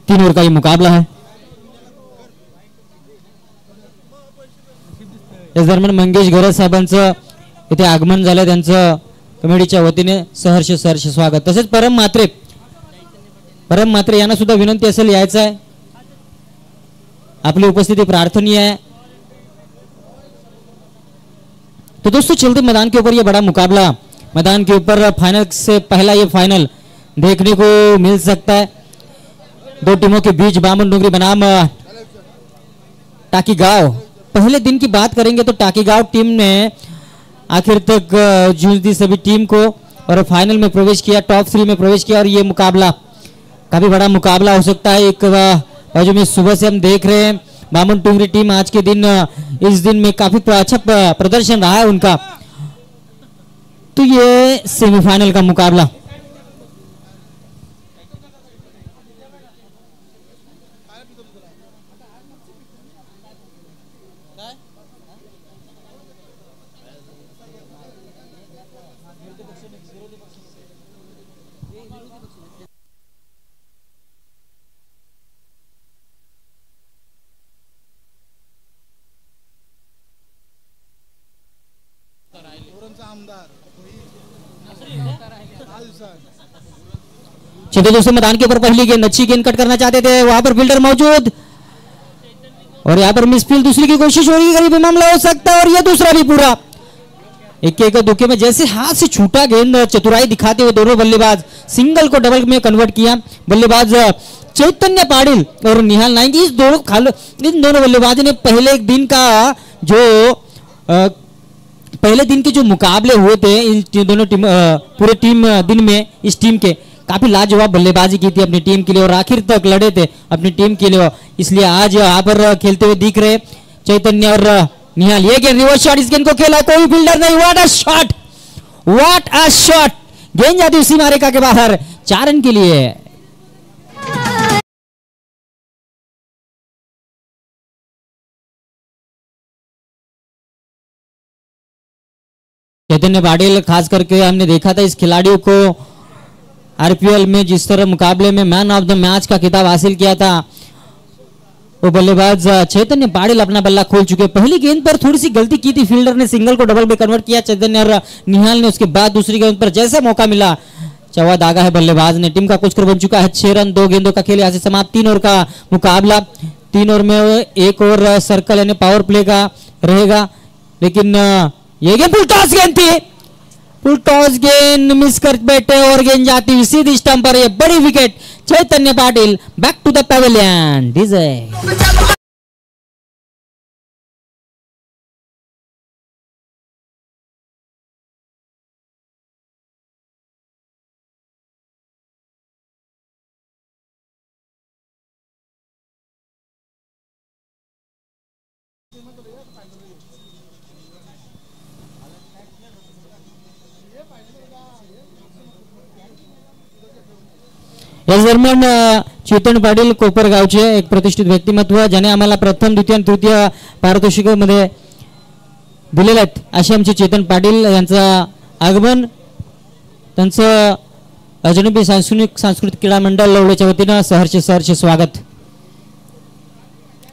3 over का ये मुकाबला है। याच दरम्यान मंगेश घोरत साहेबांचं इथे आगमन झालं, त्यांचं कमिटीच्या वतीने सहर्ष स्वागत। तसेच परम मात्रे यांना सुद्धा विनंती असेल यायचं आहे, आपली उपस्थिति प्रार्थनीय है। तो दोस्तों चलते मैदान के ऊपर ये बड़ा मुकाबला, मैदान के ऊपर फाइनल से पहला ये फाइनल देखने को मिल सकता है। दो टीमों के बीच बामन डोंगरी बनाम टाकीगांव। पहले दिन की बात करेंगे तो टाकीगांव टीम ने आखिर तक जूझ दी सभी टीम को और फाइनल में प्रवेश किया, टॉप 3 में प्रवेश किया। और ये मुकाबला काफी बड़ा मुकाबला हो सकता है। एक बाजू में सुबह से हम देख रहे हैं बामन डोंगरी टीम आज के दिन इस दिन में काफी अच्छा प्रदर्शन रहा है उनका। तो ये सेमीफाइनल का मुकाबला चलिए दोस्तों, मैदान के ऊपर पहली गेंद, अच्छी गेंद कट करना चाहते थे, वहां पर फील्डर मौजूद और यहाँ पर मिसफील्ड, दूसरी की कोशिश हो रही है, करीब मामला हो सकता है और ये दूसरा भी पूरा। एक धोखे में जैसे हाथ से छूटा गेंद, चतुराई दिखाते हुए दोनों बल्लेबाज सिंगल को डबल में कन्वर्ट किया। बल्लेबाज चैतन्य पाटिल और निहाल नाइंगी, इन दोनों बल्लेबाजों ने पहले दिन के जो मुकाबले हुए थे इन दोनों टीम पूरे टीम दिन में इस टीम के काफी लाजवाब बल्लेबाजी की थी अपनी टीम के लिए और आखिर तक लड़े थे अपनी टीम के लिए। इसलिए आज यहाँ पर खेलते हुए दिख रहे चैतन्य और निहाल। ये गेंद रिवर्स शॉट, इस गेंद को खेला कोई फील्डर नहीं। व्हाट अ शॉट, गेंद जाती उसी मारेका के बाहर, 4 रन के लिए। चैतन्य पाटिल खास करके हमने देखा था इस खिलाड़ियों को आरपीएल में जिस तरह मुकाबले में मैन ऑफ द मैच का खिताब हासिल किया था, वो बल्लेबाज चैतन्य पाटिल अपना बल्ला खोल चुके। पहली गेंद पर थोड़ी सी गलती की थी, फील्डर ने सिंगल को डबल में कन्वर्ट किया चैतन्य और निहाल ने। उसके बाद दूसरी गेंद पर जैसा मौका मिला चौवा दागा है बल्लेबाज ने। टीम का कुछ स्कोर बन चुका है 6 रन, 2 गेंदों का खेल यहाँ से समाप्त। 3 ओवर का मुकाबला, 3 ओवर में 1 ओवर सर्कल यानी पावर प्ले का रहेगा। लेकिन ये गेंद फुल टॉस गेंद थी, फुल टॉस गेंद मिस कर बैठे और गेंद जाती हुई सीधी स्टंप पर। ये बड़ी wicket Chaitanya Patil, back to the pavilion. डीजे याच दरम्यान चेतन पाटील कोपरगावचे एक प्रतिष्ठित व्यक्तिमत्व, ज्याने आम्हाला प्रथम, द्वितीय आणि तृतीय पारितोषिकामध्ये दिलेले आहेत, असे आमचे चेतन पाटील यांचं आगमन, त्यांचं अजनबी सांस्कृतिक क्रीडा मंडळ लवळेच्या वतीने सहर्ष स्वागत।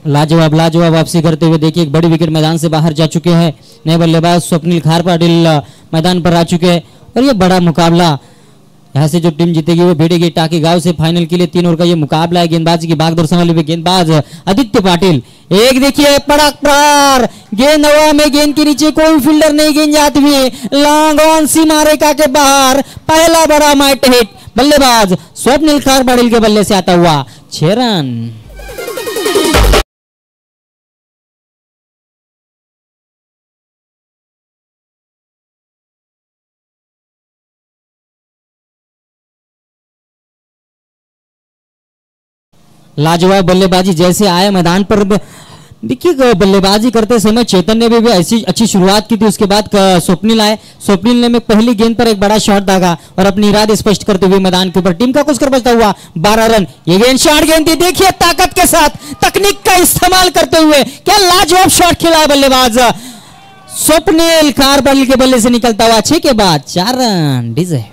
लाजवाब वापसी करते हुए देखिए एक बड़ी विकेट मैदान से बाहर जा चुके हैं। नए बल्लेबाज स्वप्निल खार पाटिल मैदान पर आ चुके हैं और ये बड़ा मुकाबला, यहाँ से जो टीम जीतेगी वो भिड़ेगी टाकीगांव से फाइनल के लिए। 3 ओवर का ये मुकाबला है। गेंदबाजी की बागडोर संभाले हुए गेंदबाज आदित्य पाटिल, एक देखिए पड़क प्रहार, गेंद हवा में, गेंद के नीचे कोई फील्डर नहीं, गेंद जाती हुई लॉन्ग ऑन सीमा रेखा के बाहर, पहला बड़ा माइट हिट बल्लेबाज स्वप्निल खार पाटिल के बल्ले से आता हुआ 6 रन। लाजवाब बल्लेबाजी जैसे आए मैदान पर, देखिए बल्लेबाजी करते समय चेतन ने भी ऐसी अच्छी शुरुआत की थी। उसके बाद स्वप्निल आए, स्वप्निल ने पहली गेंद पर एक बड़ा शॉट दागा और अपनी इरादे स्पष्ट करते हुए मैदान के ऊपर टीम का कुछ कर बचता हुआ 12 रन। ये गेंद शॉट गेंद थी, देखिए ताकत के साथ, तकनीक का इस्तेमाल करते हुए क्या लाजवाब शॉट खेला है बल्लेबाज स्वप्निल खार पाटिल के बल्ले से निकलता हुआ 6 के बाद 4 रन। डीजे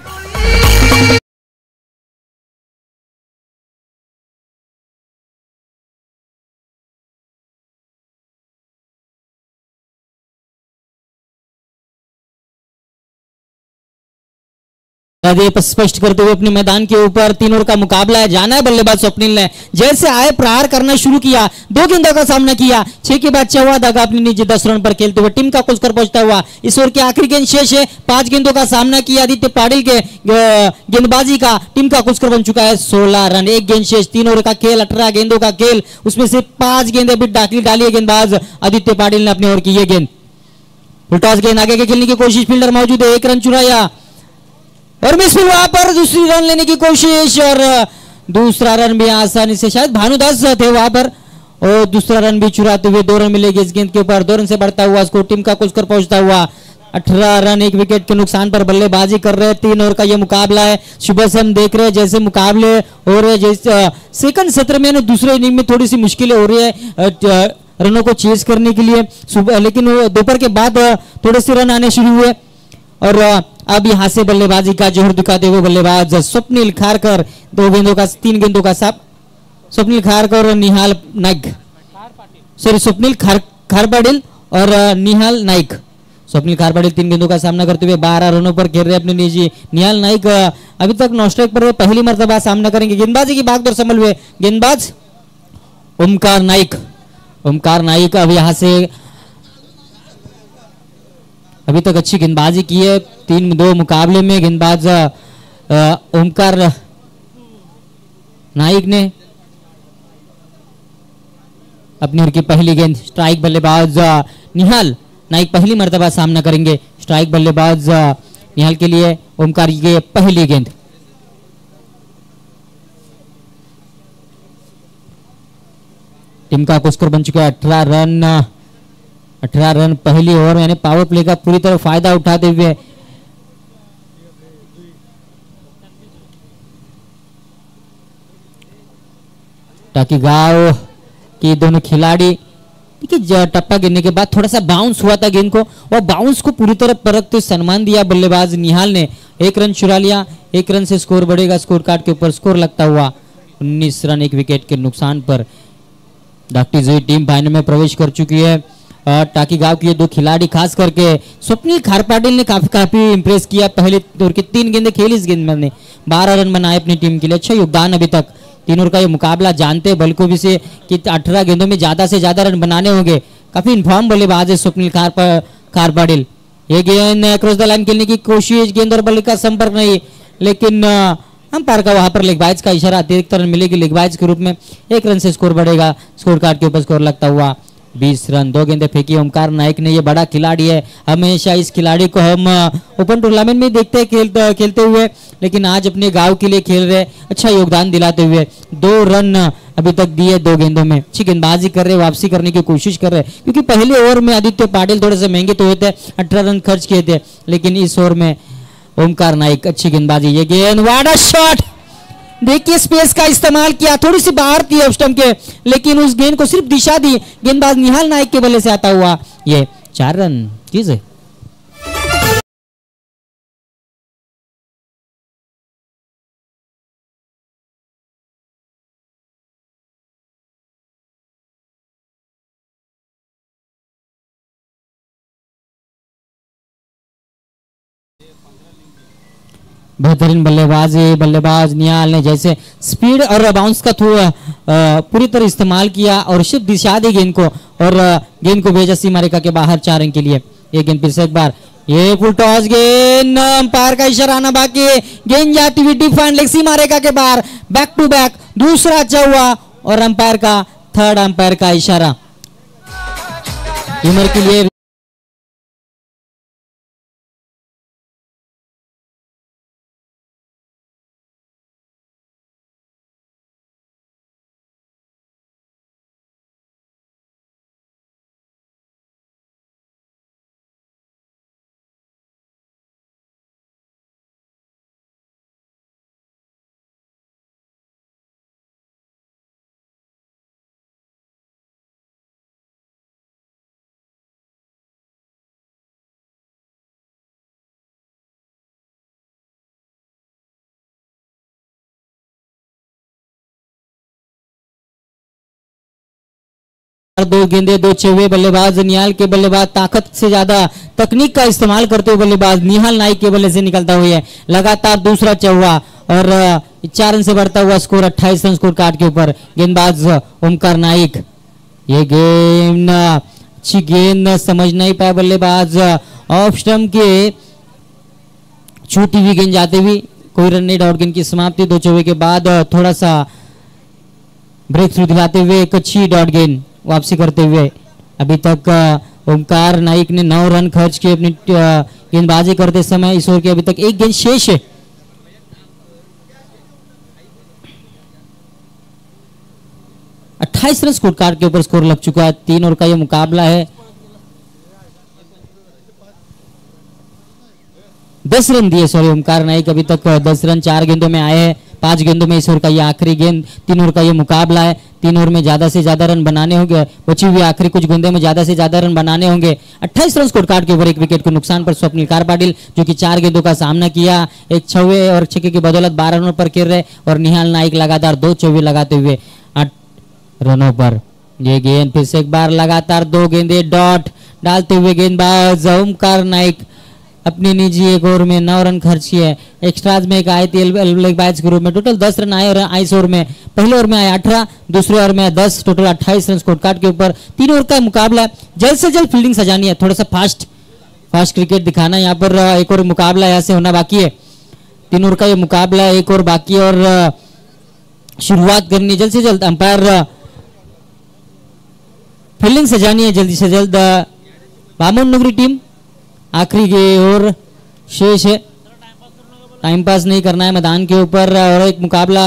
बल्लेबाज ये स्पष्ट करते हुए अपने मैदान के ऊपर 3 ओवर का मुकाबला है, जाना है बल्लेबाज स्वप्निल ने। जैसे आए प्रहार करना शुरू किया, 2 गेंदों का सामना किया, 6 के बाद 6वां धागा अपनी निजी 10 रन पर खेलते हुए टीम का कुछ कर पहुंचता हुआ। इस ओवर की आखिरी गेंद शेष है, 5 गेंदों का सामना किया आदित्य पाटिल के गेंदबाजी का, टीम का कुछ कर बन चुका है 16 रन। 1 गेंद शेष, 3 ओवर का खेल, 18 गेंदों का खेल, उसमें से 5 गेंदें भी डाली है गेंदबाज आदित्य पाटिल ने अपने ओवर की ये गेंद। फुलटॉस गेंद आगे के खेलने की कोशिश, फील्डर मौजूद है, 1 रन चुराया और मिस वहां पर दूसरी रन लेने की कोशिश और दूसरा रन भी आसानी से, शायद भानुदास थे वहां पर, और दूसरा रन भी चुराते हुए 2 रन मिलेगी इस गेंद के ऊपर। 2 रन से बढ़ता हुआ स्कोर, टीम का कुछ कर पहुंचता हुआ 18 रन, 1 विकेट के नुकसान पर बल्लेबाजी कर रहे हैं। 3 ओवर का यह मुकाबला है। सुबह से हम देख रहे हैं जैसे मुकाबले हो रहे हैं, जैसे सेकंड सत्र में दूसरे इनिंग में थोड़ी सी मुश्किलें हो रही है रनों को चेज करने के लिए सुबह, लेकिन दोपहर के बाद थोड़े से रन आने शुरू हुए और अब यहां से बल्लेबाजी का जोहर दिखाते हुए बल्लेबाज स्वप्निल खारकर 3 गेंदों का साफ, स्वप्निल खारकर और निहाल नाइक, सॉरी स्वप्निल खारपाटिल और निहाल नाइक। स्वप्निल खारपाटिल 3 गेंदों का सामना करते हुए 12 रनों पर खेल रहे अपने निजी। निहाल नाइक अभी तक नॉन स्ट्राइक पर पहली मर्तबा सामना करेंगे। गेंदबाजी की भागदौड़ संभल हुए गेंदबाज ओमकार नाइक अब यहां से अभी तक अच्छी गेंदबाजी की है 3-2 मुकाबले में। गेंदबाज ओमकार नाइक ने अपनी ओर की पहली गेंद, स्ट्राइक बल्लेबाज निहाल नाइक पहली मर्तबा सामना करेंगे। स्ट्राइक बल्लेबाज निहाल के लिए ओमकार की पहली गेंद। टीम का स्कोर बन चुका है 18 रन पहली ओवर, यानी पावर प्ले का पूरी तरह फायदा उठाते हुए ताकि गांव की दोनों खिलाड़ी, देखिए टप्पा गिरने के बाद थोड़ा सा बाउंस हुआ था गेंद को, और बाउंस को पूरी तरह परखते सम्मान दिया बल्लेबाज निहाल ने। 1 रन चुरा लिया, 1 रन से स्कोर बढ़ेगा, स्कोर कार्ड के ऊपर स्कोर लगता हुआ 19 रन 1 विकेट के नुकसान पर दागटी जुई टीम फाइनल में प्रवेश कर चुकी है। टाकी गांव के 2 खिलाड़ी, खास करके स्वप्निल खारपाटिल ने काफी इंप्रेस किया। पहले दौर की 3 गेंदें खेली, इस गेंद में 12 रन बनाए अपनी टीम के लिए, अच्छा योगदान अभी तक। 3 ओवर का ये मुकाबला, जानते हैं बलकोवी से कि 18 गेंदों में ज्यादा से ज्यादा रन बनाने होंगे। काफी इन्फॉर्म बल्लेबाज है स्वप्निल खारपाटिल। ये गेंद क्रॉस द लाइन खेलने की कोशिश, गेंद और बल्ले का संपर्क नहीं, लेकिन अंपायर का वहां पर लेगबाज का इशारा, अतिरिक्त रन मिलेगी लेगबाज के रूप में। 1 रन से स्कोर बढ़ेगा, स्कोर कार्ड के ऊपर स्कोर लगता हुआ 20 रन। 2 गेंदें फेंकी ओमकार नाइक ने, ये बड़ा खिलाड़ी है, हमेशा इस खिलाड़ी को हम ओपन टूर्नामेंट में देखते हैं खेलते हुए, लेकिन आज अपने गांव के लिए खेल रहे, अच्छा योगदान दिलाते हुए 2 रन अभी तक दिए 2 गेंदों में। अच्छी गेंदबाजी कर रहे, वापसी करने की कोशिश कर रहे, क्योंकि पहले ओवर में आदित्य पाटिल थोड़े से महंगे तो हुए थे, 18 रन खर्च किए थे, लेकिन इस ओवर में ओमकार नाइक अच्छी गेंदबाजी। ये गेंद वाड़ा शॉट, देखिए स्पेस का इस्तेमाल किया, थोड़ी सी बाहर थी ऑफ स्टंप के, लेकिन उस गेंद को सिर्फ दिशा दी गेंदबाज निहाल नाइक के बल्ले से आता हुआ ये 4 रन चीज है। बेहतरीन बल्लेबाज निहाल ने जैसे स्पीड और बाउंस का पूरी तरह इस्तेमाल किया और सिर्फ दिशा दी गेंद को, और गेंद को भेजा सीमा रेखा के बाहर 4 रन के लिए। ये गेंद फिर से एक बार, ये फुल टॉस गेंद, अंपायर का इशारा आना बाकी, गेंद जाती हुई डिफाइन लेग सीमा रेखा के बाहर, बैक टू बैक दूसरा अच्छा हुआ, और अंपायर का थर्ड अंपायर का इशारा उम्र के लिए। दो गेंदे 2 छक्के, बल्लेबाज निहाल के बल्लेबाज ताकत से ज्यादा तकनीक का इस्तेमाल करते हुए बल्लेबाज निहाल नाइक के बल्ले से निकलता हुआ है। लगातार दूसरा चौवा और 4 रन से बढ़ता हुआ स्कोर 28 रन स्कोर कार्ड के ऊपर। गेंदबाज ओमकार नाइक, ये गेंद अच्छी गेंद समझ नहीं पाया बल्लेबाज, ऑफ स्टंप के छूटी हुई गेंद जाते हुए कोई रन नहीं। डॉट गेंद की समाप्ति 2 चौके के बाद थोड़ा सा ब्रेक थ्रू दिलाते हुए एक अच्छी डॉट गेंद वापसी करते हुए। अभी तक ओमकार नाइक ने 9 रन खर्च किए अपनी गेंदबाजी करते समय। इस ओवर की अभी तक एक गेंद शेष है। अट्ठाईस रन स्कोर कार्ड के ऊपर स्कोर लग चुका है। 3 ओवर का यह मुकाबला है। 10 रन दिए सॉरी ओमकार नाइक अभी तक 10 रन 4 गेंदों में आए हैं। 5 गेंदों में इस ओवर का ये आखिरी गेंद। 3 ओवर का ये मुकाबला है। 3 ओवर में ज्यादा से ज्यादा रन बनाने होंगे। बची हुई आखिरी कुछ गेंदों में ज्यादा से ज्यादा रन बनाने होंगे। 28 रन स्कोर कार्ड के ऊपर एक विकेट के नुकसान पर स्वप्निल कार पाटिल जो कि 4 गेंदों का सामना किया। एक छवे और छक्के की बदौलत 12 रनों पर खेल रहे और निहाल नाइक लगातार 2 चौवे लगाते हुए 8 रनों पर। ये गेंद फिर से एक बार लगातार 2 गेंदे डॉट डालते हुए गेंदबाज ओमकार नाइक अपनी निजी एक ओवर में 9 रन खर्च किए। एक्स्ट्राज में एक आए थे गेंदबाज के रूप में। टोटल 10 रन आए और इस ओवर में पहले ओवर में आए 18, दूसरे ओवर में 10, टोटल 28 रन स्कोर कार्ड के ऊपर। 3 ओवर का मुकाबला। जल्द से जल्द फील्डिंग सजानी है, थोड़ा सा फास्ट क्रिकेट दिखाना। यहाँ पर एक और मुकाबला यहाँ से होना बाकी है। 3 ओवर का ये मुकाबला, एक और बाकी और शुरुआत करनी जल्द से जल्द। अंपायर फील्डिंग सजानी है जल्दी से जल्द। बामन नगरी टीम आखिरी ओवर शेष है। टाइम पास नहीं करना है मैदान के ऊपर। और एक मुकाबला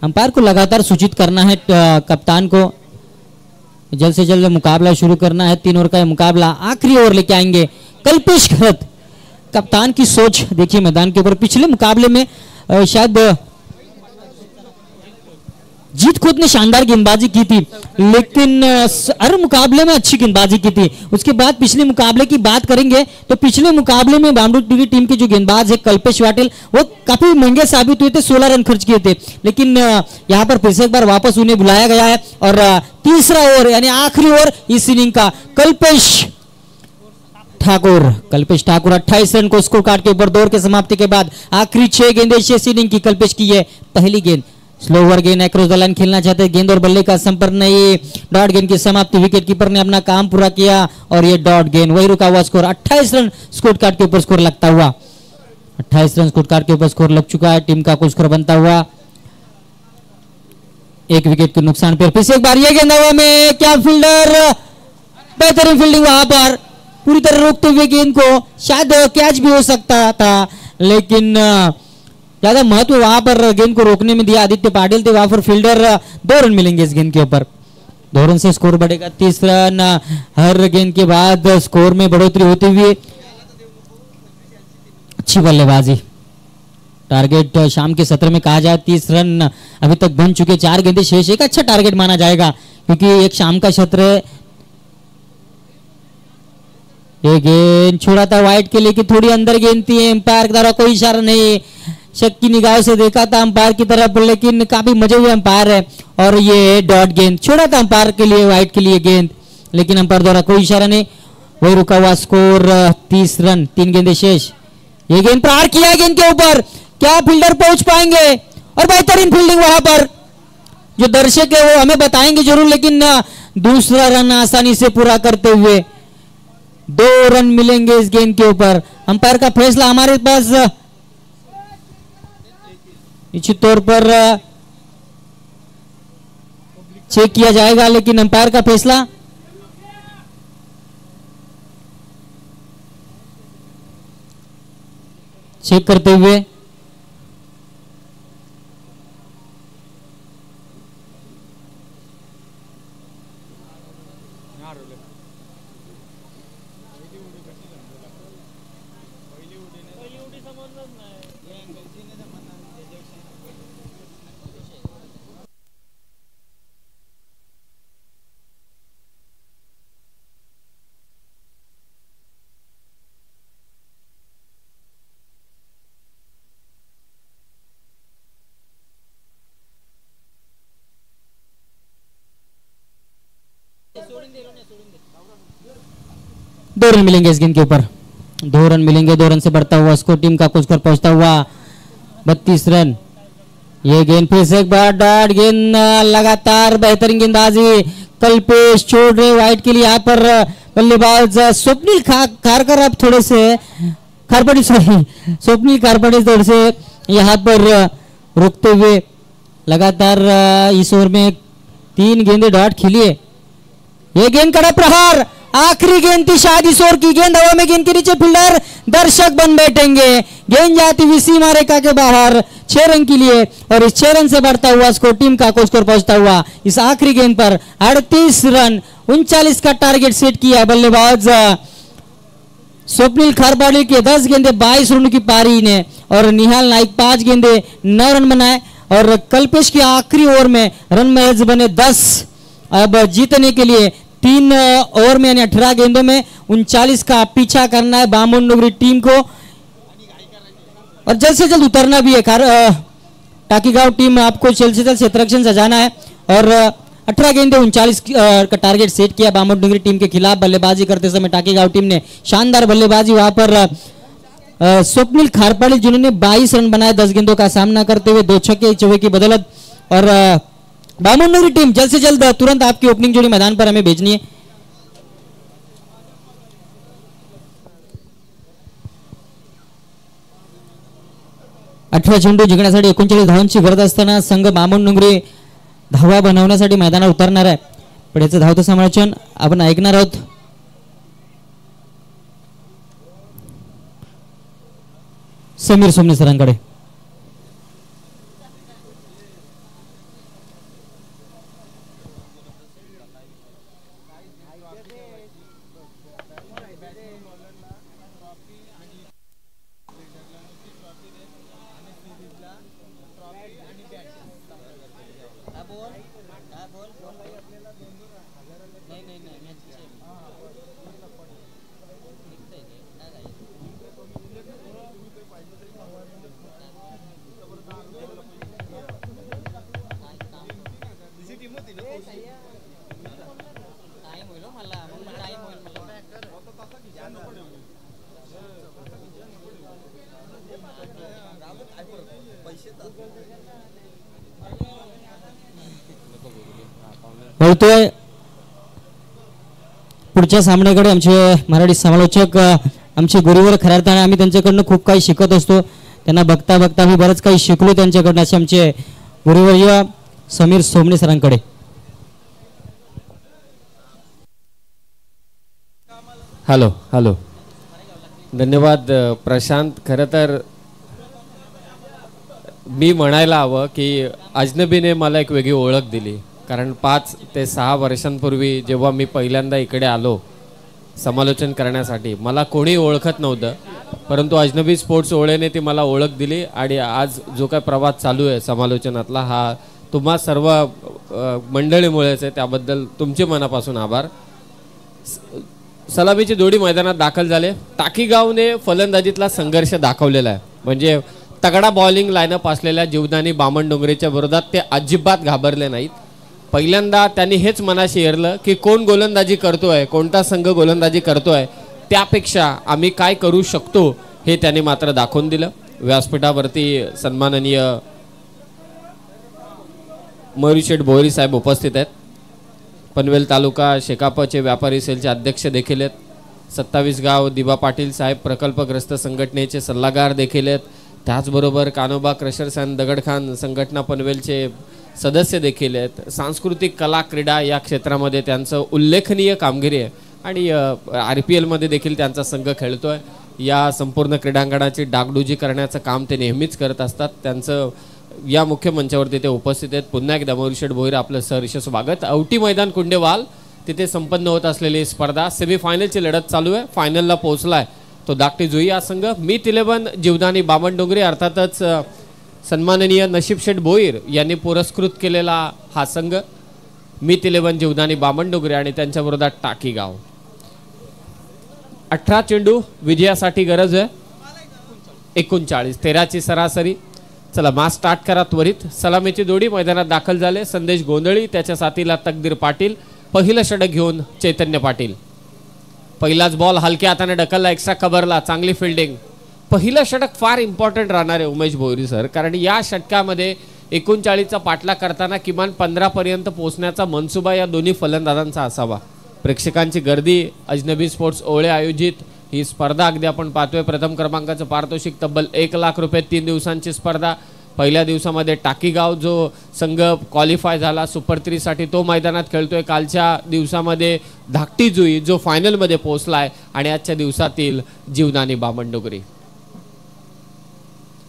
अंपायर को लगातार सूचित करना है कप्तान को जल्द से जल्द मुकाबला शुरू करना है। 3 ओवर का मुकाबला। आखिरी ओवर लेके आएंगे कल्पेश खरत। कप्तान की सोच देखिए मैदान के ऊपर। पिछले मुकाबले में शायद जीत खुद ने शानदार गेंदबाजी की थी, लेकिन हर मुकाबले में अच्छी गेंदबाजी की थी। उसके बाद पिछले मुकाबले की बात करेंगे तो पिछले मुकाबले में बामरू टीम के जो गेंदबाज है कल्पेश पाटिल वो काफी महंगे साबित हुए थे। 16 रन खर्च किए थे, लेकिन यहाँ पर फिर से एक बार वापस उन्हें बुलाया गया है। और तीसरा ओवर यानी आखिरी ओवर इस इनिंग का कल्पेश ठाकुर 28 रन को स्कोर कार्ड के ऊपर। 2 ओवर के समाप्ति के बाद आखिरी 6 गेंदें शेष इनिंग की। कल्पेश की है पहली गेंद। स्लो ओवर गेंद अक्रॉस द लाइन खेलना चाहते हैं। गेंद और बल्ले का संपर्क नहीं। डॉट गेंद की समाप्ति। विकेट कीपर ने अपना काम पूरा किया और ये डॉट गेंद वही रुका हुआ स्कोर। 28 रन स्कोर कार्ड के ऊपर स्कोर लगता हुआ। 28 रन स्कोर कार्ड के ऊपर स्कोर लग चुका है। टीम का कुल स्कोर बनता हुआ 1 विकेट के नुकसान पर। फिर से एक बार ये गेंद हवा में, क्या फील्डर, बेहतरीन फील्डिंग वहां पर पूरी तरह रोकते हुए गेंद को। शायद कैच भी हो सकता था, लेकिन ज्यादा महत्व वहां पर गेंद को रोकने में दिया आदित्य पाटिल थे। वहां पर फील्डर 2 रन मिलेंगे इस गेंद के ऊपर। 2 रन से स्कोर बढ़ेगा। 30 रन हर गेंद के बाद स्कोर में बढ़ोतरी होती हुई। अच्छी बल्लेबाजी। टारगेट शाम के सत्र में कहा जाए 30 रन अभी तक बन चुके। 4 गेंदें शेष। एक अच्छा टारगेट माना जाएगा क्योंकि एक शाम का सत्र है। ये गेंद छोड़ा था वाइड के लिए कि थोड़ी अंदर गेंद थी। एम्पायर के द्वारा कोई इशारा नहीं। शक की निगाह से देखा था अंपायर की तरफ, लेकिन काफी मजे हुए अंपायर है। और ये डॉट गेंद छोड़ा था अंपायर के लिए, वाइड के लिए गेंद, लेकिन अंपायर द्वारा कोई इशारा नहीं। वही रुका हुआ स्कोर 30 रन 3 गेंदें शेष। ये गेंद प्रहार किया गेंद के ऊपर। क्या फील्डर पहुंच पाएंगे? और बेहतरीन फील्डिंग वहां पर। जो दर्शक है वो हमें बताएंगे जरूर, लेकिन दूसरा रन आसानी से पूरा करते हुए 2 रन मिलेंगे इस गेंद के ऊपर। अंपायर का फैसला हमारे पास निश्चित तौर पर चेक किया जाएगा, लेकिन अंपायर का फैसला चेक करते हुए 2 रन मिलेंगे इस गेंद के ऊपर, 2 रन मिलेंगे। 2 रन से बढ़ता हुआ स्कोर टीम का कुछ कर पहुंचता हुआ 32 रन। ये गेंद फिर से एक बार डॉट गेंद, लगातार बेहतरीन गेंदबाजी कल्पेश छोड़ रहे वाइट के लिए। यहाँ पर बल्लेबाज स्वप्निल खारकर अब थोड़े से खारपड़ी स्वप्निल खारपड़ी थोड़े से यहाँ पर रुकते हुए लगातार इस ओवर में 3 गेंदें डॉट खिलिए। ये गेंद कड़ा प्रहार, आखिरी गेंद थी शायद इस ओवर की। गेंद हवा में, गेंद के नीचे फील्डर दर्शक बन बैठेंगे। गेंद जाती हुई सीमा रेखा के बाहर 6 रन के लिए, और इस 6 रन से बढ़ता हुआ स्कोर टीम का को स्कोर पहुंचता हुआ इस आखिरी गेंद पर 38 रन 39 का टारगेट सेट किया बल्लेबाज स्वप्निल खारपाड़ी के। 10 गेंदे 22 रनों की पारी ने, और निहाल नाइक 5 गेंदे 9 रन बनाए, और कल्पेश के आखिरी ओवर में रन महज बने 10। अब जीतने के लिए 3 ओवर में यानी 18 गेंदों में 39 का पीछा करना है बामनडोंगरी टीम को, और जल्द से जल्द उतरना भी है। टाकीगांव टीम आपको जल्द से जल्द क्षेत्ररक्षण सजाना है, और 18 गेंदे 39 का टारगेट सेट किया बामनडोंगरी टीम के खिलाफ। बल्लेबाजी करते समय टाकीगांव टीम ने शानदार बल्लेबाजी, वहां पर स्वप्निल खारपाड़ी जिन्होंने 22 रन बनाए 10 गेंदों का सामना करते हुए, 2 छक्के 1 चौके की बदौलत। और बामनडोंगरी टीम जल्द से जल्द तुरंत आपकी ओपनिंग जोड़ी मैदान पर हमें भेजनी है। अठरा चेंडू जिंकण्यासाठी 39 धावांची गरज असताना संघ बामनडोंगरी धावा बनवण्यासाठी मैदानावर उतरणार आहे। पुढेचं धावतं समालोचन आपण ऐकणार आहोत। समीर सोमनी सरांकडे। वळतोय पुढच्या सामन्याकडे आमचे मराठी समालोचक आमचे गुरुवर खऱ्या अर्थाने आम्ही त्यांच्याकडनं खूप काही शिकत असतो। त्यांना बघता बघता मी बरंच काही शिकलो त्यांच्याकडनं, असे आमचे गुरुवर्य समीर सोमने सरांकडे। हॅलो हॅलो, धन्यवाद प्रशांत। खरं तर मी म्हणायला हवं की अजनबीने मला एक वेगळी ओळख दिली, कारण 5 ते 6 वर्षांपूर्वी जेव्हा मी पहिल्यांदा इकडे आलो समालोचन करण्यासाठी, मला कोणी ओळखत नव्हतं, परंतु अजनबी स्पोर्ट्स ओळेने ती मला ओळख दिली, आणि आज जो काय प्रवास चालू आहे समालोचनातला हा तुम्हा सर्व मंडळीमुळेच आहे, त्याबद्दल तुमचे मनापासून आभार। सलामीची जोडी मैदानात दाखल झाले। टाकीगावने फलंदाजीतला संघर्ष दाखवलेला आहे, म्हणजे तगडा बॉलिंग लाईनअप असलेल्या जीवदानी बामनडोंगरीच्या विरोधात ते अजिबात घाबरले नाहीत। पहिल्यांदा त्यांनी हेच मनाशी हेरलं की कोण गोलंदाजी करतोय, कोणता संघ गोलंदाजी करतोय, त्यापेक्षा आम्ही काय करू शकतो हे त्यांनी मात्र दाखवून दिलं। व्यासपीठावरती सन्माननीय मयुरीशेठ भोईर साहेब उपस्थित आहेत। पनवेल तालुका शेकापचे व्यापारी सेलचे अध्यक्ष देखील आहेत। 27 गाव दिबा पाटील साहेब प्रकल्पग्रस्त संघटनेचे सल्लागार देखील आहेत। त्याचबरोबर कानोबा क्रशर्स अँड दगडखान संघटना पनवेलचे सदस्य देखील आहेत। सांस्कृतिक कला क्रीडा या क्षेत्रामध्ये त्यांचं उल्लेखनीय कामगिरी आहे, आणि RPL मध्ये देखील त्यांचा संघ खेळतोय। या संपूर्ण क्रीडांगणाची डागडुजी करण्याचं काम ते नेहमीच करत असतात। त्यांचं या मुख्य मंचावरती ते उपस्थित आहेत। पुन्हा एकदा मयुरीशेठ भोईर आपलं सहर्ष स्वागत। औटी मैदान कुंडेवाल तिथे संपन्न होत असलेली स्पर्धा सेमीफायनलची लढत चालू आहे। फायनलला पोहोचलाय तो धाकटी जुई हा संघ। मीत 11 जीवदानी बामनडोंगरी, अर्थातच सन्माननीय नशीबशेठ भोईर यांनी पुरस्कृत केलेला हा संघ मीत 11 जीवदानी बामनडोंगरी, आणि त्यांच्या विरोधात टाकीगाव। 18 चेंडू विजयासाठी गरज आहे, 39 13ची सरासरी। चला मॅच स्टार्ट करा त्वरित। सलामीची जोडी मैदानात दाखल झाले। संदेश गोंधळी, त्याच्या साथीला तकदीर पाटील, पहिलं षटक घेऊन चैतन्य पाटील। पहिलाच बॉल हलक्या हाताने ढकलला, एक्स्ट्रा कव्हरला, चांगली फिल्डिंग. पहिलं षटक फार इम्पॉर्टंट राहणार आहे उमेश भोईर सर, कारण या षटकामध्ये 39चा पाठलाग करताना किमान 15 पर्यंत पोहोचण्याचा मनसुबा या दोन्ही फलंदाजांचा असावा. प्रेक्षकांची गर्दी, अजनबी स्पोर्ट्स ओळे आयोजित ही स्पर्धा अगदी आपण पाहतोय. प्रथम क्रमांकाचं पारितोषिक तब्बल 1 लाख रुपये, 3 दिवसांची स्पर्धा. पहिल्या दिवसामध्ये टाकीगाव जो संघ क्वालिफाय झाला सुपर 3 साठी तो मैदानात खेळतोय. कालच्या दिवसामध्ये धाकटी जुई जो फायनलमध्ये पोहोचलाय आणि आजच्या दिवसातील जीवदानी बामणडोगरी.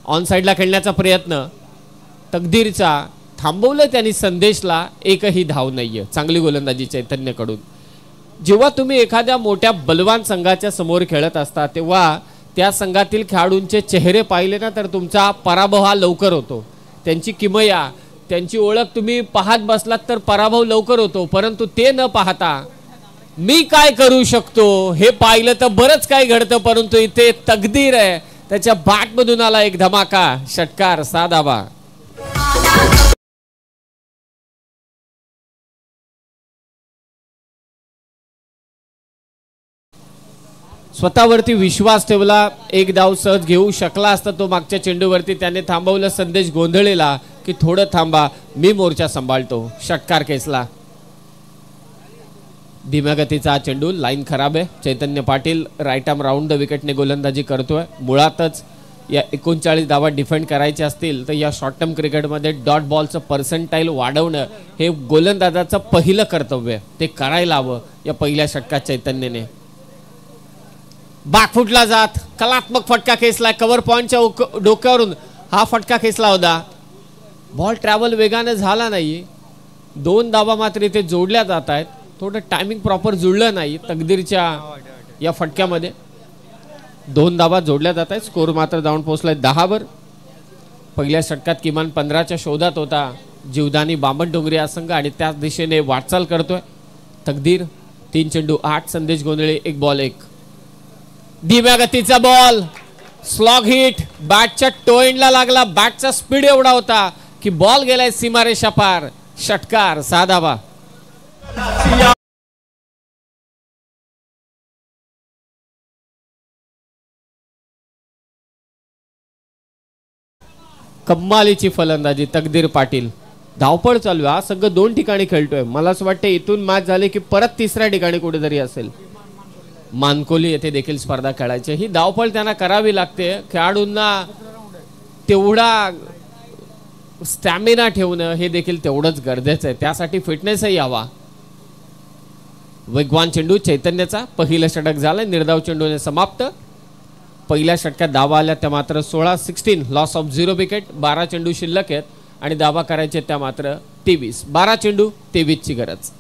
ऑन साईडला खेळण्याचा प्रयत्न तकदीरचा थांबवलं त्यांनी, संदेशला एकही धाव नाहीये. चांगली गोलंदाजी चैतन्यकडून. जेव्हा तुम्ही एखाद्या मोठ्या बलवान संघाच्या समोर खेळत असता तेव्हा त्या संघातील खेळाडूंचे चेहरे पाहिले ना तर तुमचा पराभव हा लवकर होतो. त्यांची किमया, त्यांची ओळख तुम्ही पाहत बसलात तर पराभव लवकर होतो. परंतु ते न पाहता मी काय करू शकतो हे पाहिलं तर बरंच काय घडतं. परंतु इथे तकदीर आहे, त्याच्या बॅटमधून आला एक धमाका षटकार, 6 धावा. स्वतःवरती विश्वास ठेवला, एक धाव सहज घेऊ शकला असता तो मागच्या चेंडूवरती. त्याने थांबवलं संदेश गोंधळेला की थोडं थांबा, मी मोर्चा सांभाळतो. षटकार खेचला. धीम्या गतीचा चेंडू, लाईन खराब आहे. Chaitanya Patil right arm round the विकेटने गोलंदाजी करतोय. मुळातच या 39 धावा डिफेंड करायचे असतील तर या शॉर्ट टर्म क्रिकेटमध्ये डॉट बॉलचं पर्सेंटाईल वाढवणं हे गोलंदाजाचं पहिलं कर्तव्य आहे. ते करायला हवं या पहिल्या षटकात चैतन्यने. बॅकफुटला जात कलात्मक फटका खेचला. कव्हर पॉइंटच्या डोक्यावरून हा फटका खेचला होता. बॉल ट्रॅव्हल वेगाने झाला नाही. 2 धावा मात्र इथे जोडल्या जात आहेत. थोडं टायमिंग प्रॉपर जुळलं नाही तकदीरच्या या फटक्यामध्ये. 2 धावा जोडल्या जात आहेत. स्कोर मात्र जाऊन पोहोचलाय 10 वर. पहिल्या षटकात किमान 15च्या शोधात होता जीवदानी बामणडोंगरी हा संघ आणि त्याच दिशेने वाटचाल करतोय. तकदीर 3 चेंडू 8, संदेश गोंधळे 1 बॉल 1. धीम्या गतीचा बॉल, स्लॉग हिट, बॅटच्या टो एंडला लागला. बॅटचा स्पीड एवढा होता की बॉल गेलाय सीमारेषा पार. षटकार, 6 धावा. कम्मालीची फलंदाजी तकदीर पाटील. धावपळ चालू आहे. हा संघ 2 ठिकाणी खेळतोय. मला असं वाटतं इथून मॅच झाली की परत 3ऱ्या ठिकाणी कुठेतरी असेल. मानकोली येथे देखील स्पर्धा खेळायची. ही धावपळ त्यांना करावी लागते. खेळाडूंना तेवढा स्टॅमिना ठेवणं हे देखील तेवढंच गरजेचं आहे. त्यासाठी फिटनेसही हवा. वेगवान चेंडू चैतन्याचा. पहिलं षटक झालं, निर्धाव चेंडूने समाप्त. पहिल्या षटकात धावा आल्या त्या मात्र 16 लॉस ऑफ 0 विकेट. 12 चेंडू शिल्लक आहेत आणि धावा करायचे त्या मात्र 23. 12 चेंडू 23 ची गरज.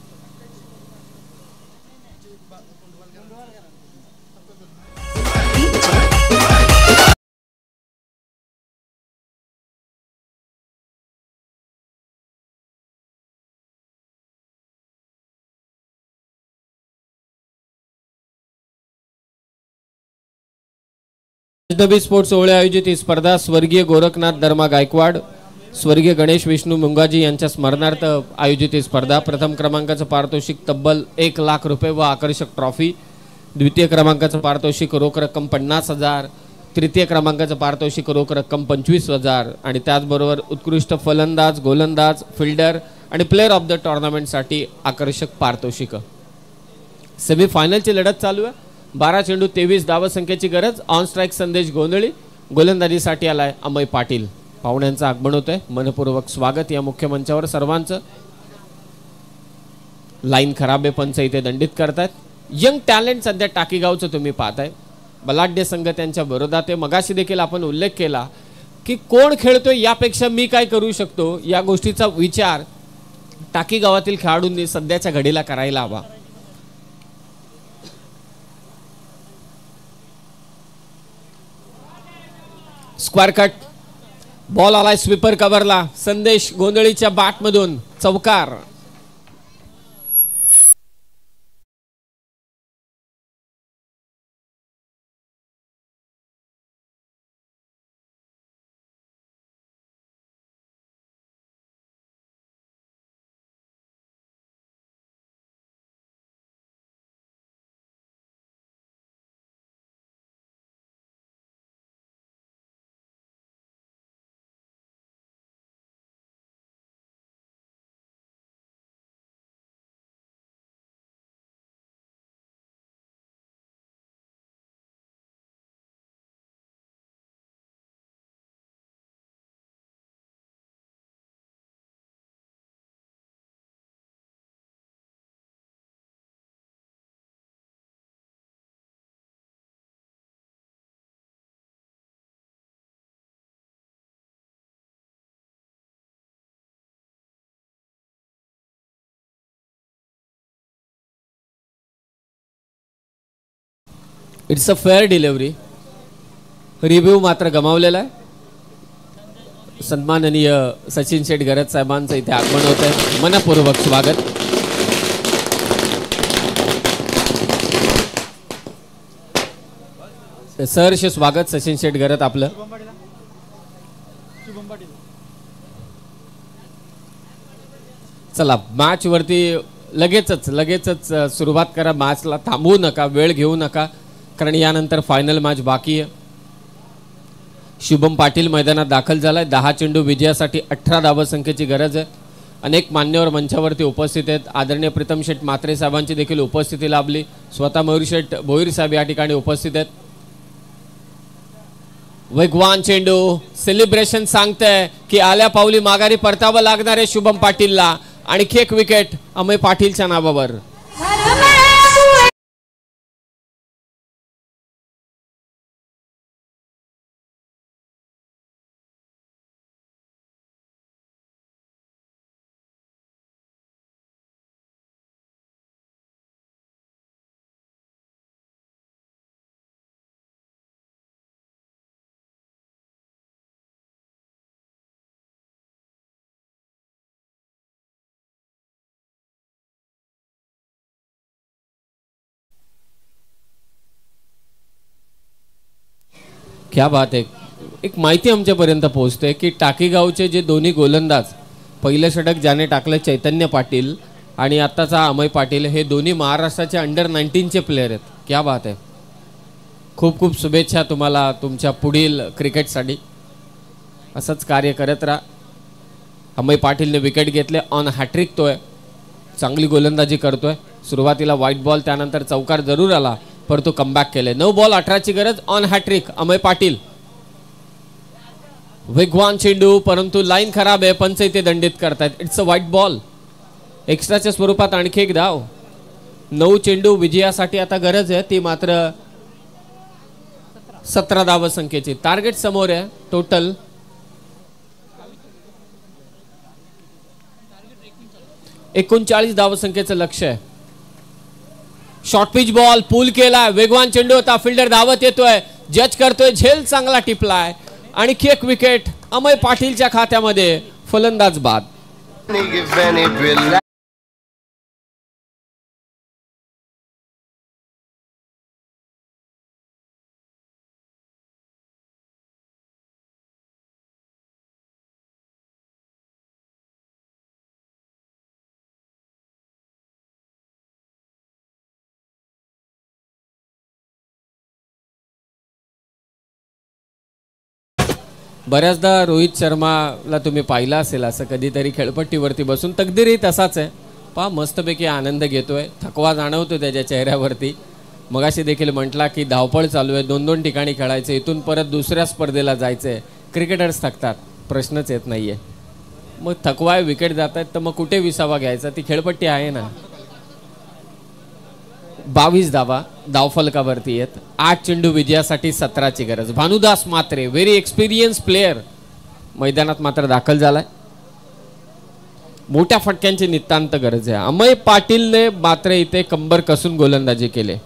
अजनबी स्पोर्ट्स ओळे आयोजित ही स्पर्धा स्वर्गीय गोरखनाथ धर्मा गायकवाड, स्वर्गीय गणेश विष्णू मुंगाजी यांच्या स्मरणार्थ आयोजित ही स्पर्धा. प्रथम क्रमांकाचं पारितोषिक तब्बल 1 लाख रुपये व आकर्षक ट्रॉफी. द्वितीय क्रमांकाचं पारितोषिक रोख रक्कम 50,000. तृतीय क्रमांकाचं पारितोषिक रोख रक्कम 25,000 आणि त्याचबरोबर उत्कृष्ट फलंदाज, गोलंदाज, फिल्डर आणि प्लेअर ऑफ द टुर्नामेंटसाठी आकर्षक पारितोषिक. सेमीफायनलची लढत चालू आहे. 12 चेंडू 23 धावसंख्येची गरज. ऑन स्ट्राईक संदेश गोंधळी. गोलंदाजीसाठी आलाय अमय पाटील. पाहुण्यांचं आगमन होत आहे. मनपूर्वक स्वागत या मुख्य मंचावर सर्वांचं. लाईन खराब आहे, पंच इथे दंडित करतायत. यंग टॅलेंट सध्या टाकीगावचं तुम्ही पाहताय. बलाढ्य संघ त्यांच्या विरोधात आहे. मगाशी देखील आपण उल्लेख केला की कोण खेळतोय यापेक्षा मी काय करू शकतो या गोष्टीचा विचार टाकीगावातील खेळाडूंनी सध्याच्या घडीला करायला हवा. स्क्वेअर कट बॉल आलाय स्वीपर कव्हरला. संदेश गोंधळीच्या बॅटमधून चौकार. It's a fair delivery. Review मात्र गमावलेला आहे. सन्माननीय सचिन शेठ गरज साहेबांचं इथे आगमन होत आहे. मनपूर्वक स्वागत. सहर्ष स्वागत सचिन शेठ गरज आपलं. चला मॅच वरती लगेचच सुरुवात करा. मॅचला थांबवू नका, वेळ घेऊ नका, कारण यानंतर फायनल मॅच बाकी आहे. शुभम पाटील मैदानात दाखल झालाय. 10 चेंडू विजयासाठी 18 धावसंख्येची गरज आहे. अनेक मान्यवर मंचावरती उपस्थित आहेत. आदरणीय प्रीतम शेठ म्हात्रे साहेबांची देखील उपस्थिती लाभली. स्वतः मयूर शेठ भोईर साहेब या ठिकाणी उपस्थित आहेत. वेगवान चेंडू. सेलिब्रेशन सांगतंय की आल्या पावली माघारी परतावं लागणार आहे शुभम पाटीलला. आणि एक विकेट अमय पाटीलच्या नावावर. क्या बात आहे. एक माहिती आमच्यापर्यंत पोहोचते की टाकीगावचे जे दोन्ही गोलंदाज, पहिलं षटक ज्याने टाकलं चैतन्य पाटील आणि आत्ताचा अमय पाटील, हे दोन्ही महाराष्ट्राचे अंडर-19चे प्लेयर आहेत. क्या बात आहे. खूप खूप शुभेच्छा तुम्हाला तुमच्या पुढील क्रिकेटसाठी. असंच कार्य करत राहा. अमय पाटीलने विकेट घेतले. ऑन हॅट्रिक तोय. चांगली गोलंदाजी करतोय. सुरुवातीला व्हाईट बॉल, त्यानंतर चौकार जरूर आला, पर तो कमबॅक केले. 9 बॉल 18ची गरज. On hattrick Amay Patil. वेगवान चेंडू, परंतु लाईन खराब आहे. पंच इथे दंडित करतायत. It's a white ball. एक्स्ट्राच्या स्वरूपात आणखी एक धाव. 9 चेंडू विजयासाठी आता गरज आहे, ती मात्र 17 धावसंख्येची. टार्गेट समोर आहे. टोटल 39 धावसंख्येचं लक्ष आहे. शॉर्ट पिच बॉल पूल केलाय. वेगवान चेंडू होता. फिल्डर धावत येतोय, जज करतोय, झेल चांगला टिपलाय आणि एक विकेट अमय पाटीलच्या खात्यामध्ये. फलंदाज बाद. बऱ्याचदा रोहित शर्माला तुम्ही पाहिला असेल असं कधीतरी खेळपट्टीवरती बसून. तकदीरही तसाच आहे. पहा मस्तपैकी आनंद घेतोय. थकवा जाणवतो त्याच्या चेहऱ्यावरती. मगाशी देखील म्हटला की धावपळ चालू आहे, 2-2 ठिकाणी खेळायचं, इथून परत दुसऱ्या स्पर्धेला जायचंय. क्रिकेटर्स थकतात, प्रश्नच येत नाहीये. मग थकवा आहे, विकेट जात आहेत, तर मग कुठे विसावा घ्यायचा. ती खेळपट्टी आहे ना. 22 धावा धावफलकावरती आहेत. 8 चेंडू विजयासाठी 17ची गरज. Bhanudas Mhatre, very experience player, मैदानात मात्र दाखल झालाय. मोठ्या फटक्यांची नितांत गरज आहे. अमय पाटीलने मात्र इथे कंबर कसून गोलंदाजी केले.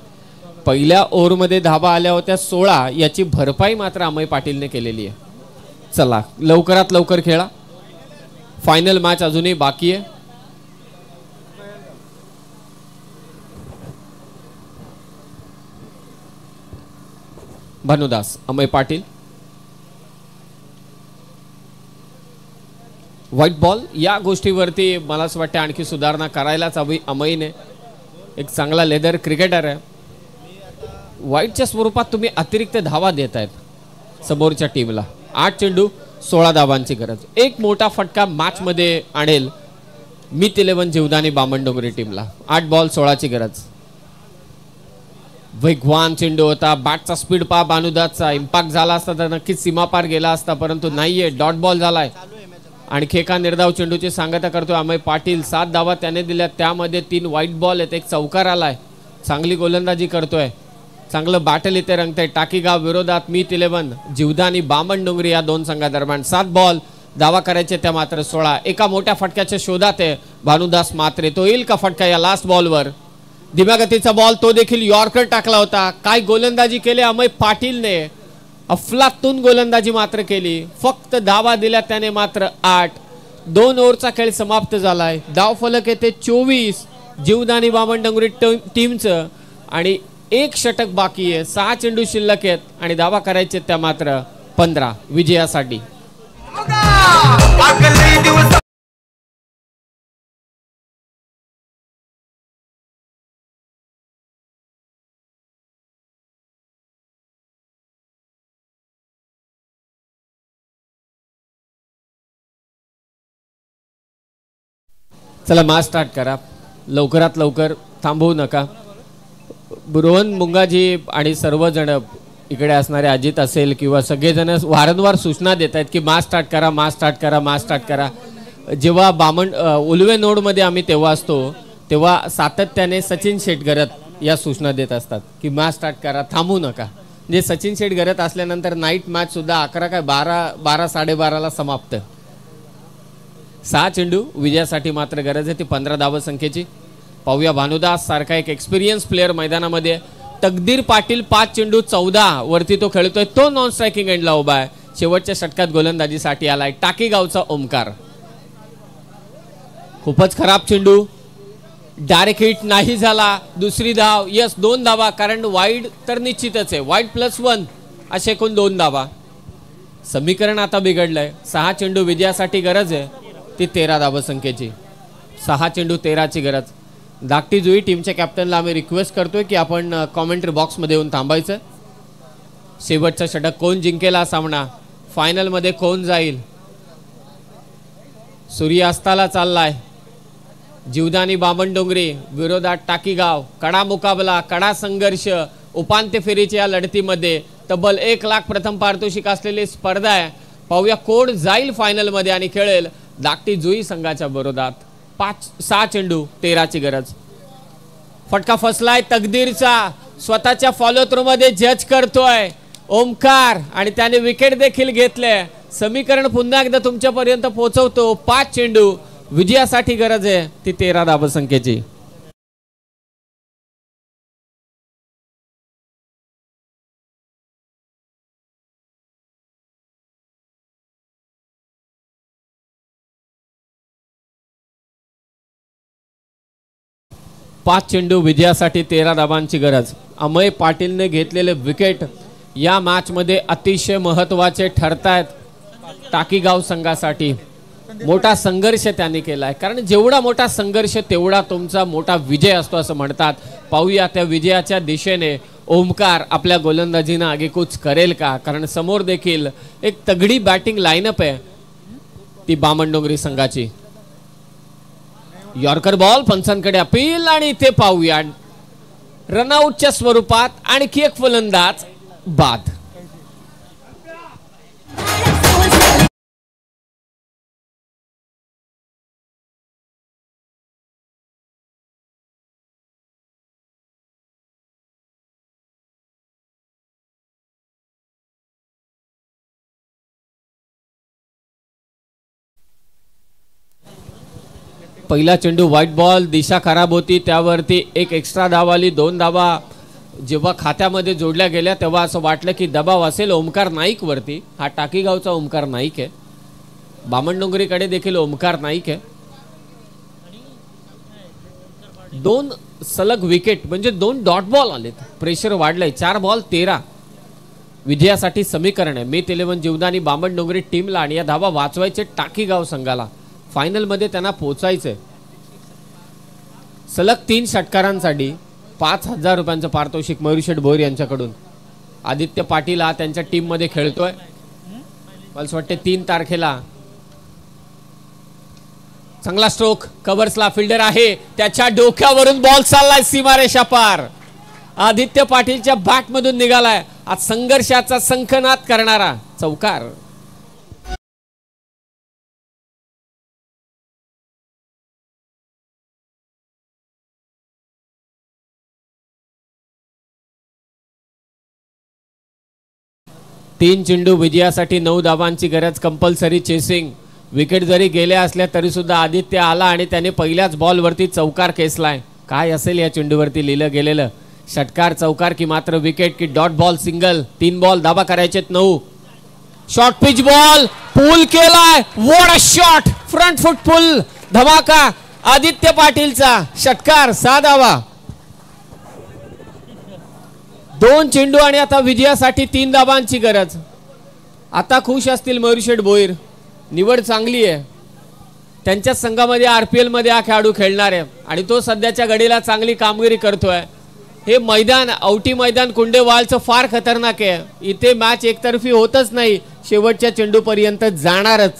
पहिल्या ओव्हरमध्ये धावा आल्या होत्या 16, याची भरपाई मात्र अमय पाटीलने केलेली आहे. चला लवकरात लवकर खेळा. फायनल मॅच अजूनही बाकी आहे. भानुदास, अमय पाटील. White ball. या गोष्टीवरती मला असं वाटतं आणखी सुधारणा करायलाच हवी अमयने. एक चांगला लेदर क्रिकेटर आहे. व्हाईटच्या स्वरूपात तुम्ही अतिरिक्त धावा देत आहेत समोरच्या टीमला. 8 चेंडू 16 धावांची गरज. एक मोठा फटका मॅचमध्ये आणेल मित 11 जीवदानी बामणडोंगरी टीमला. 8 बॉल 16ची गरज. वेगवान चेंडू होता. बॅटचा स्पीड पहा भानुदासचा. इम्पॅक्ट झाला असता तर नक्कीच सीमापार गेला असता, परंतु नाहीये. डॉट बॉल झालाय. आणखी एका निर्धाव चेंडूची सांगता करतो अमय पाटील. 7 धावा त्याने दिल्या, त्यामध्ये 3 व्हाईट बॉल आहेत, एक चौकार आलाय. चांगली गोलंदाजी करतोय. चांगलं बॅटल इथे रंगतंय. टाकीगाव विरोधात मित 11 जीवदानी बामणडोंगरी या दोन संघादरम्यान. 7 बॉल धावा करायचे त्या मात्र 16. एका मोठ्या फटक्याच्या शोधात आहे भानुदास म्हात्रे. तो येईल का फटका या लास्ट बॉलवर. धीम्या गतीचा बॉल, तो देखील यॉर्कर टाकला होता. काय गोलंदाजी केली अमय पाटीलने, अफलातून गोलंदाजी मात्र केली. फक्त धावा दिल्या त्याने मात्र 8. 2 ओव्हरचा खेळ समाप्त झालाय. धावफलक येते 24 जीवदानी बामणडोंगरी टीमचं आणि 1 षटक बाकी आहे. 6 चेंडू शिल्लक आहेत आणि धावा करायचे त्या मात्र 15 विजयासाठी. चला मॅच स्टार्ट करा. लवकरात लवकर थांबवू नका. रोहन मुंगाजी आणि सर्वजण इकडे असणारे अजित असेल किंवा सगळेजण वारंवार सूचना देत आहेत की मॅच स्टार्ट करा, मॅच स्टार्ट करा, मॅच स्टार्ट करा. जेव्हा उलवे नोडमध्ये आम्ही तेव्हा असतो तेव्हा सातत्याने सचिन शेट गरत या सूचना देत असतात की मॅच स्टार्ट करा, थांबू नका. म्हणजे सचिन शेट गरत असल्यानंतर नाईट मॅच सुद्धा 11 काय 12 12:30ला समाप्त. 6 चेंडू विजयासाठी मात्र गरज आहे ती 15 धाव संख्येची. पाहूया भानुदास सारखा एक एक्सपिरियन्स प्लेअर मैदानामध्ये. तकदीर पाटील 5 चेंडू 14 वरती तो खेळतोय. तो नॉन स्ट्रायकिंग एंडला उभा आहे. शेवटच्या षटकात गोलंदाजीसाठी आलाय. टाकी गावचा ओमकार. खूपच खराब चेंडू, डायरेक्ट हिट नाही झाला. दुसरी धाव, यस 2 धावा, कारण वाईड तर निश्चितच आहे. वाईड +1 असे एकूण 2 धावा. समीकरण आता बिघडलंय. 6 चेंडू विजयासाठी गरज आहे ती 13 धाव संख्येची. 6 चेंडू 13ची गरज. धाकटी जुई टीमच्या कॅप्टनला आम्ही रिक्वेस्ट करतोय की आपण कॉमेंट्री बॉक्समध्ये येऊन थांबायचं. शेवटचं षटक कोण जिंकेल हा सामना, फायनलमध्ये कोण जाईल. सूर्यास्ताला चाललाय. जीवदानी बामणडोंगरी विरोधात टाकीगाव. कडा मुकाबला, कडा संघर्ष. उपांत्य फेरीच्या या लढतीमध्ये तब्बल 1 लाख प्रथम पारितोषिक असलेली स्पर्धा आहे. पाहूया कोण जाईल फायनलमध्ये आणि खेळेल. धाकटी जुई संघाच्या विरोधात 6 चेंडू 13ची गरज. फटका फसलाय तकदीरचा. स्वतःच्या फॉलो थ्रू मध्ये जज करतोय ओमकार आणि त्याने विकेट देखील घेतले. समीकरण पुन्हा एकदा तुमच्यापर्यंत पोहोचवतो. 5 चेंडू विजयासाठी गरज आहे ती 13 धाव संख्येची. पाच चेंडू विजयासाठी 13 धावांची गरज. अमय पाटीलने घेतलेले विकेट या मॅच मध्ये अतिशय महत्त्वाचे ठरतायत टाकीगाव संघासाठी. मोठा संघर्ष त्यांनी केलाय, कारण जेवढा मोठा संघर्ष तेवढा तुमचा मोठा विजय असतो असं म्हणतात. पाहूया त्या विजयाच्या दिशेने ओमकार आपल्या गोलंदाजीनं आगेकूच करेल का, कारण समोर देखील एक तगडी बॅटिंग लाईनअप आहे ती बामणडोंगरी संघाची. यॉर्कर बॉल, पंचांकडे अपील आणि इथे पाहूया रनआउटच्या स्वरूपात आणखी एक फलंदाज बाद. पहिला चेंडू व्हाईट बॉल, दिशा खराब होती, त्यावरती एक एक्स्ट्रा धाव आली. 2 धावा जेव्हा खात्यामध्ये जोडल्या गेल्या तेव्हा असं वाटलं की दबाव असेल ओमकार नाईक वरती. हा टाकीगावचा ओमकार नाईक आहे. बामणडोंगरीकडे देखील ओमकार नाईक आहे. 2 सलग विकेट म्हणजे 2 डॉट बॉल आलेत. प्रेशर वाढलंय. 4 बॉल 13 विजयासाठी समीकरण आहे. मेथ 11 जीवदानी बामणडोंगरी टीमला आणि या धावा वाचवायचे टाकीगाव संघाला. फायनल मध्ये त्यांना पोहोचायचंय. सलग 3 षटकारांसाठी 5,000 रुपयांचं पारितोषिक मयुरशेठ भोईर यांच्याकडून. आदित्य पाटील हा त्यांच्या टीम मध्ये खेळतोय. मला असं वाटतं 3 तारखेला. चांगला स्ट्रोक, कव्हर्सला फिल्डर आहे, त्याच्या डोक्यावरून बॉल चाललाय सीमारेषा पार. आदित्य पाटीलच्या बॅट मधून निघालाय आज संघर्षाचा संखनाद करणारा चौकार. तीन चेंडू विजयासाठी 9 धावांची गरज. Compulsory chasing. विकेट जरी गेल्या असल्या तरी सुद्धा आदित्य आला आणि त्याने पहिल्याच बॉलवरती चौकार खेचलाय. काय असेल या चेंडूवरती लिहिलं गेलेलं. षटकार चौकार की मात्र विकेट की डॉट बॉल सिंगल. 3 बॉल धाबा करायचेत 9. शॉर्ट पिच बॉल पूल केलाय. What a shot. Front foot pull. धमाका आदित्य पाटीलचा. षटकार 6 धावा. 2 चेंडू आणि आता विजयासाठी 3 धाबांची गरज. आता खुश असतील मयुरशेठ भोईर. निवड चांगली आहे. त्यांच्या संघामध्ये RPL मध्ये हा खेळाडू खेळणार आहे आणि तो सध्याच्या घडीला चांगली कामगिरी करतोय. हे मैदान औटी मैदान कुंडेवालचं फार खतरनाक आहे. इथे मॅच एकतर्फी होतच नाही. शेवटच्या चेंडूपर्यंत जाणारच.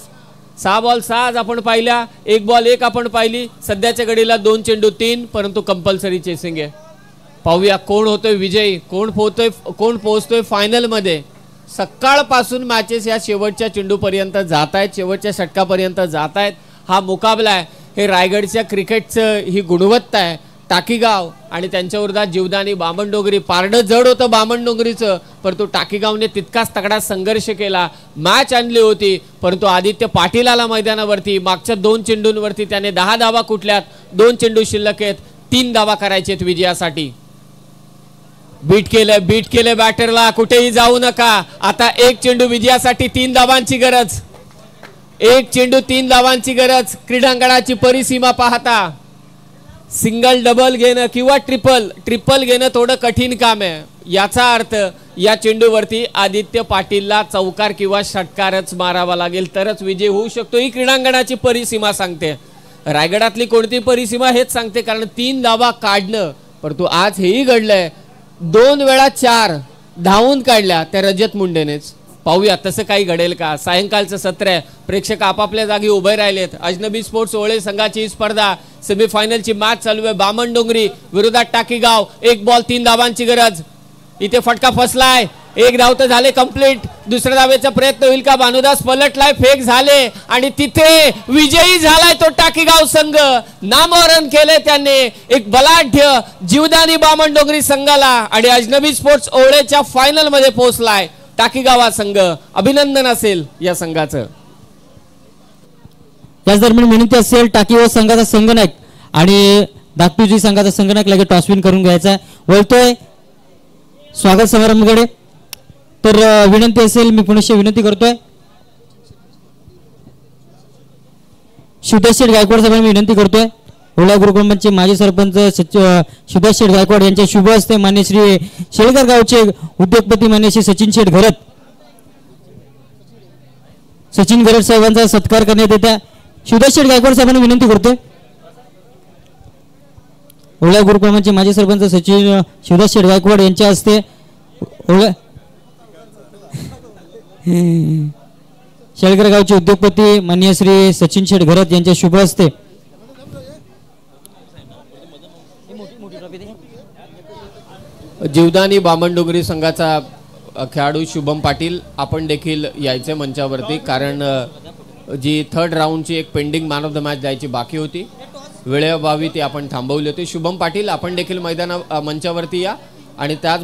6 बॉल 6 आज आपण पाहिल्या. 1 बॉल 1 आपण पाहिली. सध्याच्या घडीला 2 चेंडू 3, परंतु कंपल्सरी चेसिंग आहे. पाहूया कोण होतोय विजयी, कोण पोहोचतोय फायनल मध्ये. सकाळपासून मॅचेस या शेवटच्या चेंडूपर्यंत जात आहेत, शेवटच्या षटकापर्यंत जात आहेत. हा मुकाबला आहे. हे रायगडच्या क्रिकेटचं ही गुणवत्ता आहे. टाकीगाव आणि त्यांच्या विरोधात जीवदानी बामणडोंगरी. पारडं जड होतं बामणडोंगरीचं, परंतु टाकीगावने तितकाच तगडा संघर्ष केला. मॅच आणली होती, परंतु आदित्य पाटील आला मैदानावरती. मागच्या 2 चेंडूंवरती त्याने 10 धावा कुठल्यात. 2 चेंडू शिल्लक आहेत. 3 धावा करायचे आहेत विजयासाठी. बीट केलं बॅटरला. कुठेही जाऊ नका. आता 1 चेंडू विजयासाठी 3 धावांची गरज. 1 चेंडू 3 धावांची गरज. क्रीडांगणाची परिसीमा पाहता सिंगल डबल घेणं किंवा ट्रिपल घेणं थोडं कठीण काम आहे. याचा अर्थ या चेंडूवरती आदित्य पाटीलला चौकार किंवा षटकारच मारावा लागेल तरच विजय होऊ शकतो. ही क्रीडांगणाची परिसीमा सांगते. रायगडातली कोणती परिसीमा हेच सांगते, कारण 3 धावा काढणं. परंतु आज हेही घडलंय. 2 वेळा 4 धावून काढल्या त्या रजत मुंडेनेच. पाहूया तसं काही घडेल का. सायंकाळचं सत्र आहे. प्रेक्षक आपापल्या जागी उभे राहिलेत. अजनबी स्पोर्ट्स ओळे संघाची स्पर्धा सेमीफायनलची मॅच चालू आहे. बामणडोंगरी विरोधात टाकीगाव. 1 बॉल 3 धावांची गरज. इथे फटका फसलाय. 1 धाव तर झाले कंप्लीट. दुसऱ्या धावेचा प्रयत्न होईल का. भानुदास पलटलाय. फेक झाले आणि तिथे विजयी झालाय तो टाकीगाव संघ. नामोहरण केले त्यांनी. एक बलाढ्य जीवदानी बामणडोंगरी संघाला आणि अजनबी स्पोर्ट्स ओळेच्या फायनल मध्ये पोहोचलाय टाकीगावा संघ. अभिनंदन असेल या संघाचं. याच दरम्यान विनंती असेल टाकीगाव संघाचा संघनायक आणि दागटूजी संघाचा संघनायक लगेच टॉसविन करून घ्यायचा. वळतोय स्वागत समारंभाकडे. तर विनंती असेल, मी पुनश्च विनंती करतोय शिवदास शेठ गायकवाड साहेबांना विनंती करतोय. ओळा गुरुकुंबांचे माजी सरपंच शिवदास शेठ गायकवाड यांच्या शुभ हस्ते मान्य श्री शेळकर गावचे उद्योगपती मान्य श्री सचिन शेठ घरत साहेबांचा सत्कार करण्यात येत्या. शिवदास शेठ गायकवाड साहेबांना विनंती करतोय. ओळा गुरुकुंबांचे माजी सरपंच शिवदास शेठ गायकवाड यांच्या हस्ते शेळकर गावचे उद्योगपती मान्य श्री सचिन शेठ घरत यांच्या शुभ हस्ते जीवदानी बामणडोंगरी संघाचा खेळाडू शुभम पाटील आपण देखील यायचे मंचावरती, कारण जी 3rd राऊंडची एक pending man of the match द्यायची बाकी होती. वेळेअभावी ती आपण थांबवली होती. शुभम पाटील आपण देखील मंचावरती या आणि त्याच